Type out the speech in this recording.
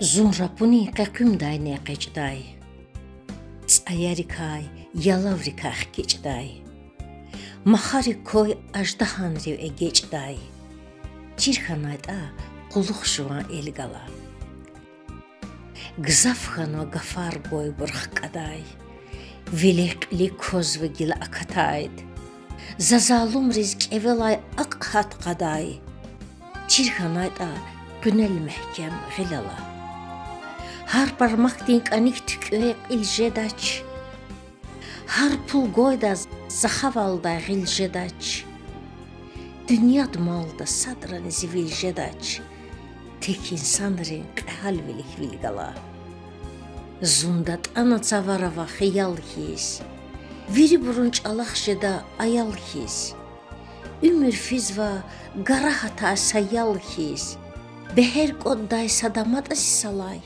Зунрапуни қақымдай неқечдай. Цаярикай ялавриках кечдай. Махарикой аждаханрив эгечдай. Чирханайта қулухшуан элгала. Гзафхано гафаргой бурхкадай. Вилекли козвегил акатайд. Зазалум ризк эвелай акхатқадай. Чирханайта günel mehkem gilala. Har parmak dink anik tüküek iljedaç. Har pul goyda zahavalda giljedaç. Dünya malda sadran ziviljedaç. Tek insan renk halvilik vilgala. Zundat ana cavarava xiyal his. Viri burunç alakjeda ayal his. Ümür fizva garahata sayal his. Beher kodday sadamat asisalay.